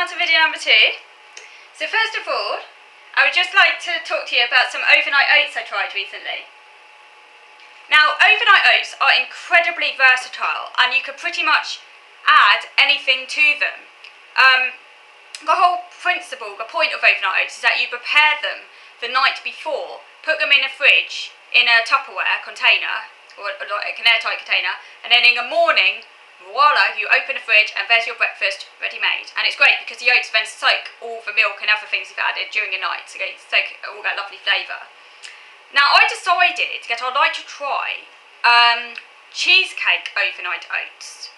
on to video number 2. So first of all, I would just like to talk to you about some overnight oats I tried recently. Now, overnight oats are incredibly versatile and you could pretty much add anything to them. The whole principle, the point of overnight oats is that you prepare them the night before, put them in a fridge in a Tupperware container, or like an airtight container, and then in the morning, voila, you open the fridge and there's your breakfast ready made. And it's great because the oats then soak all the milk and other things you've added during the night, so they soak all that lovely flavour. Now I decided that I'd like to try cheesecake overnight oats.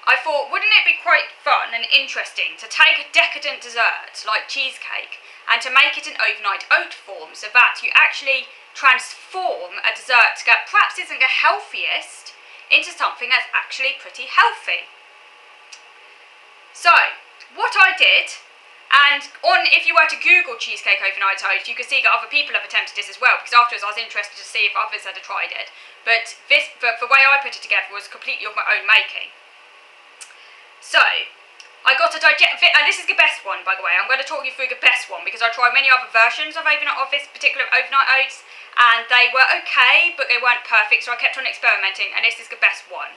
I thought, wouldn't it be quite fun and interesting to take a decadent dessert like cheesecake and to make it in overnight oat form, so that you actually transform a dessert that perhaps isn't the healthiest into something that's actually pretty healthy. So, what I did, and if you were to Google cheesecake overnight oats, you could see that other people have attempted this as well, because afterwards I was interested to see if others had tried it. But the way I put it together was completely of my own making. So, I got a and this is the best one, by the way. I'm going to talk you through the best one, because I tried many other versions of this particular overnight oats, and they were okay, but they weren't perfect, so I kept on experimenting, and this is the best one.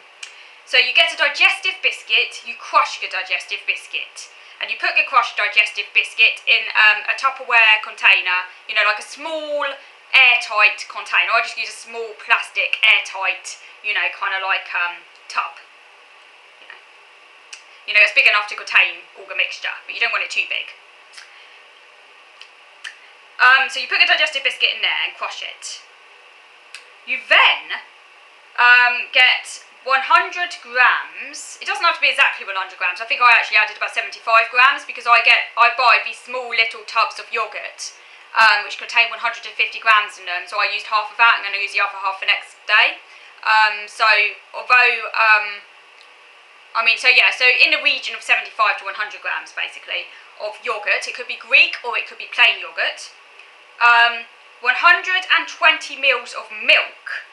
So you get a digestive biscuit, you crush the digestive biscuit, and you put the crushed digestive biscuit in a Tupperware container, you know, like a small airtight container. I just use a small plastic airtight, you know, kind of like tub. You know, it's big enough to contain all the mixture, but you don't want it too big. So you put the digestive biscuit in there and crush it. You then get 100 grams. It doesn't have to be exactly 100 grams. I think I actually added about 75 grams because I buy these small little tubs of yogurt, which contain 150 grams in them. So I used half of that and then I use the other half the next day. So in the region of 75 to 100 grams, basically, of yogurt. It could be Greek or it could be plain yogurt. 120 mils of milk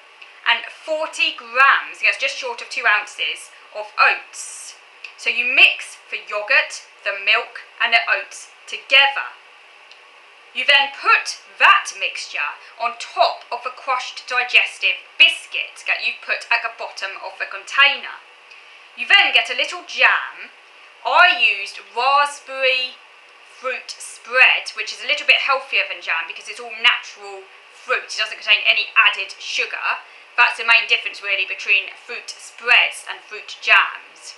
and 40 grams, that's just short of 2 ounces, of oats. So you mix the yogurt, the milk and the oats together. You then put that mixture on top of the crushed digestive biscuit that you've put at the bottom of the container. You then get a little jam. I used raspberry fruit spread, which is a little bit healthier than jam because it's all natural fruit. It doesn't contain any added sugar. That's the main difference really between fruit spreads and fruit jams,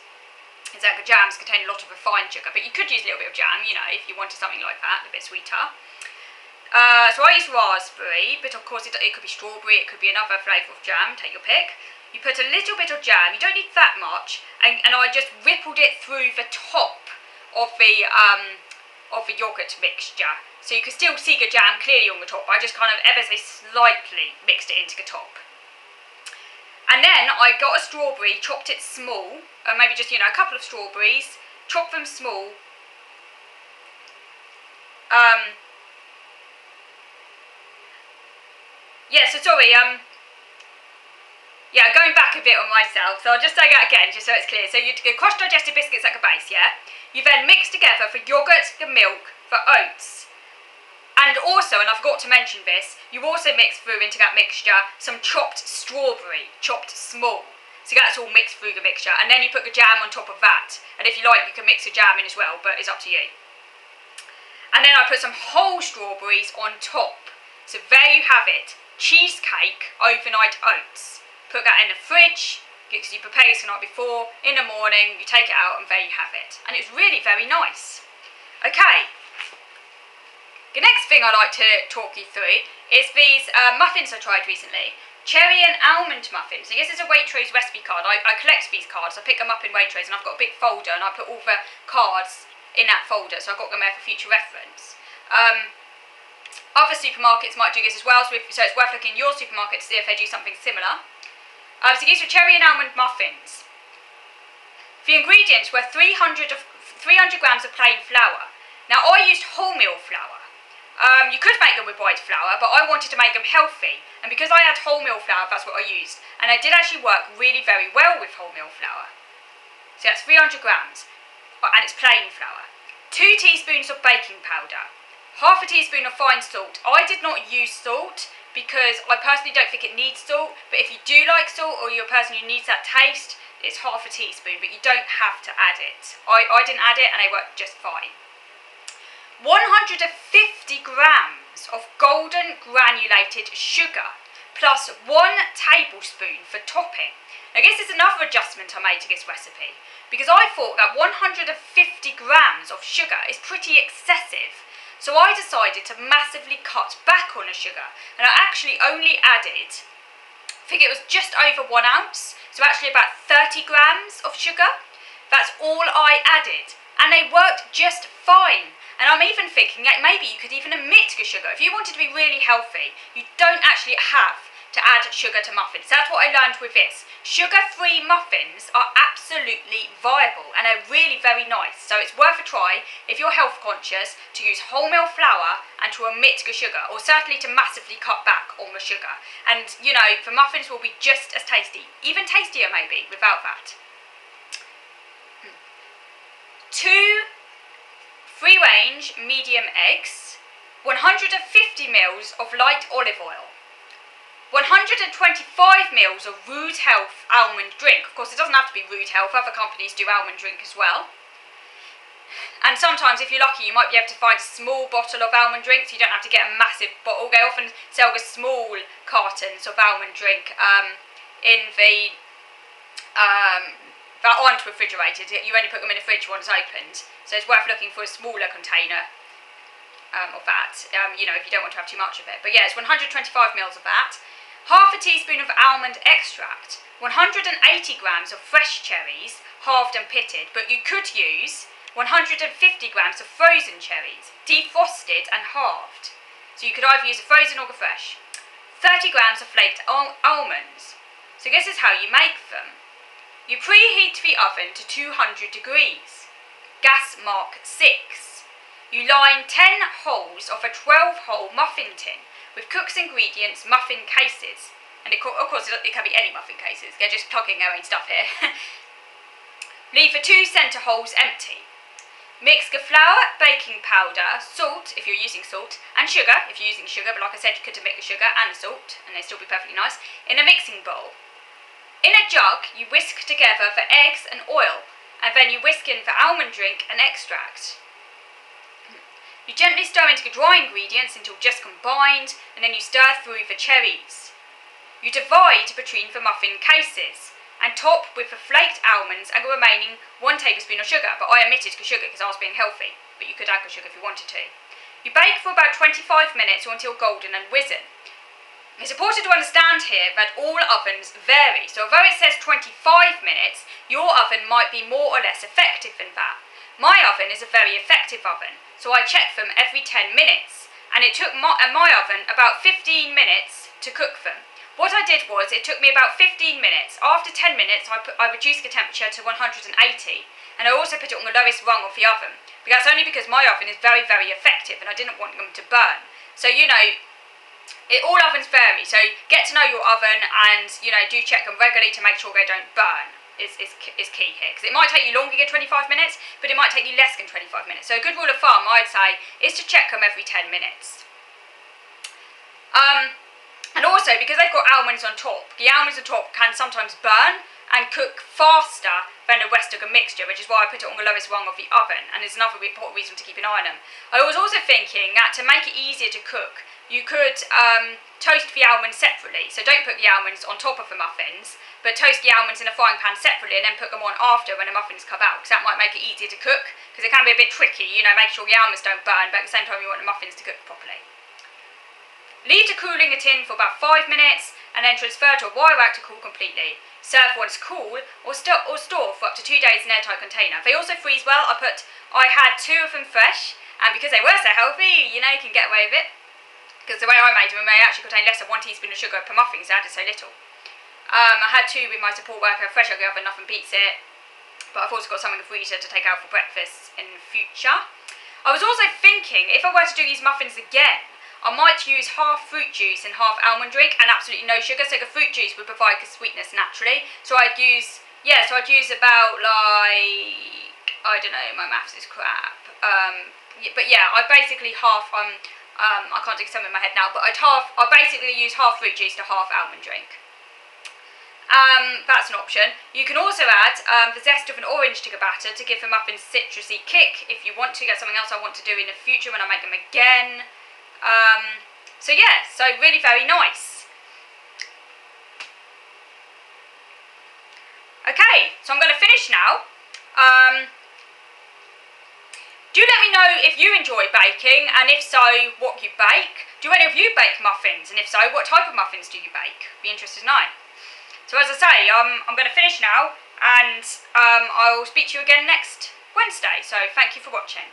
is that the jams contain a lot of refined sugar, but you could use a little bit of jam, you know, if you wanted something like that, a bit sweeter. So I used raspberry, but of course it could be strawberry, it could be another flavour of jam, take your pick. You put a little bit of jam, you don't need that much, and I just rippled it through the top of the yogurt mixture. So you can still see the jam clearly on the top, but I just kind of ever so slightly mixed it into the top. And then I got a strawberry, chopped it small, maybe just, you know, a couple of strawberries, chopped them small. Going back a bit on myself, so I'll just say that again, just so it's clear. So you get crushed digestive biscuits at the base, yeah? You then mix together the yogurt, the milk, the oats. And also, and I forgot to mention this, you also mix through into that mixture some chopped strawberry, chopped small. So that's all mixed through the mixture. And then you put the jam on top of that. And if you like, you can mix the jam in as well, but it's up to you. And then I put some whole strawberries on top. So there you have it, cheesecake overnight oats. Put that in the fridge, because you prepare this the night before. In the morning, you take it out and there you have it. And it's really very nice. Okay. The next thing I'd like to talk you through is these muffins I tried recently. Cherry and almond muffins. So this is a Waitrose recipe card. I collect these cards. I pick them up in Waitrose and I've got a big folder and I put all the cards in that folder. So I've got them there for future reference. Other supermarkets might do this as well. So it's worth looking in your supermarket to see if they do something similar. So these are cherry and almond muffins. The ingredients were 300 grams of plain flour. Now I used wholemeal flour. You could make them with white flour, but I wanted to make them healthy, and because I had wholemeal flour, that's what I used, and it did actually work really very well with wholemeal flour. So that's 300 grams, and it's plain flour. 2 teaspoons of baking powder, half a teaspoon of fine salt. I did not use salt because I personally don't think it needs salt, but if you do like salt or you're a person who needs that taste, it's half a teaspoon, but you don't have to add it. I didn't add it and it worked just fine. 150 grams of golden granulated sugar plus 1 tablespoon for topping. Now, this is another adjustment I made to this recipe because I thought that 150 grams of sugar is pretty excessive. So I decided to massively cut back on the sugar, and I actually only added, I think it was just over 1 ounce, so actually about 30 grams of sugar. That's all I added, and they worked just fine. And I'm even thinking that maybe you could even omit the sugar. If you wanted to be really healthy, you don't actually have to add sugar to muffins. That's what I learned with this. Sugar-free muffins are absolutely viable and are really very nice. So it's worth a try if you're health conscious to use wholemeal flour and to omit the sugar, or certainly to massively cut back on the sugar. And you know, the muffins will be just as tasty, even tastier maybe, without that. 2 free-range medium eggs, 150 ml of light olive oil, 125 ml of Rude Health almond drink. Of course, it doesn't have to be Rude Health, other companies do almond drink as well. And sometimes, if you're lucky, you might be able to find a small bottle of almond drink, so you don't have to get a massive bottle. They often sell the small cartons of almond drink in the that aren't refrigerated. You only put them in the fridge once opened, so it's worth looking for a smaller container of that, you know, if you don't want to have too much of it. But yeah, it's 125 ml of that, half a teaspoon of almond extract, 180 grams of fresh cherries, halved and pitted, but you could use 150 grams of frozen cherries, defrosted and halved. So you could either use the frozen or the fresh. 30 grams of flaked almonds. So this is how you make them. You preheat the oven to 200 degrees. Gas mark 6. You line 10 holes of a 12-hole muffin tin with cooked ingredients muffin cases. And of course, it can be any muffin cases. They're just plugging their own stuff here. Leave the 2 centre holes empty. Mix the flour, baking powder, salt, if you're using salt, and sugar, if you're using sugar, but like I said, you could omit the sugar and the salt, and they'd still be perfectly nice, in a mixing bowl. In a jug, you whisk together the eggs and oil, and then you whisk in the almond drink and extract. You gently stir into the dry ingredients until just combined, and then you stir through the cherries. You divide between the muffin cases, and top with the flaked almonds and the remaining 1 tablespoon of sugar, but I omitted the sugar because I was being healthy, but you could add the sugar if you wanted to. You bake for about 25 minutes or until golden and wizen. It's important to understand here that all ovens vary, so although it says 25 minutes, your oven might be more or less effective than that. My oven is a very effective oven, so I check them every 10 minutes, and it took my oven about 15 minutes to cook them. What I did was, it took me about 15 minutes. After 10 minutes, I reduced the temperature to 180, and I also put it on the lowest rung of the oven. But that's only because my oven is very, very effective, and I didn't want them to burn. So, you know, all ovens vary, so get to know your oven and, you know, do check them regularly to make sure they don't burn is key here. Because it might take you longer than 25 minutes, but it might take you less than 25 minutes. So a good rule of thumb, I'd say, is to check them every 10 minutes. And also, because they've got almonds on top, the almonds on top can sometimes burn and cook faster than the rest of the mixture, which is why I put it on the lowest rung of the oven, and it's another important reason to keep an eye on them. I was also thinking that to make it easier to cook, you could toast the almonds separately. So don't put the almonds on top of the muffins, but toast the almonds in a frying pan separately and then put them on after when the muffins come out, because that might make it easier to cook, because it can be a bit tricky, you know, make sure the almonds don't burn, but at the same time you want the muffins to cook properly. Leave to cool in the tin for about 5 minutes, and then transfer to a wire rack to cool completely. Serve once cool, or store for up to 2 days in an airtight container. They also freeze well. I had 2 of them fresh, and because they were so healthy, you know, you can get away with it. Because the way I made them, they actually contained less than 1 teaspoon of sugar per muffin, so I added so little. I had 2 with my support worker, fresh out of the oven, nothing beats it. But I've also got some in the freezer to take out for breakfast in the future. I was also thinking, if I were to do these muffins again, I might use half fruit juice and half almond drink and absolutely no sugar, so the fruit juice would provide the sweetness naturally. So I'd use about like I don't know, my maths is crap. But yeah, I basically I can't do some in my head now, but I basically use half fruit juice to half almond drink. That's an option. You can also add the zest of an orange to your batter to give the muffins citrusy kick if you want to. That's something else I want to do in the future when I make them again. So yeah, so really very nice. Okay, so I'm going to finish now. Do let me know if you enjoy baking, and if so, what you bake. Do any of you bake muffins? And if so, what type of muffins do you bake? Be interested to know. So as I say, I'm going to finish now, and I'll speak to you again next Wednesday. So thank you for watching.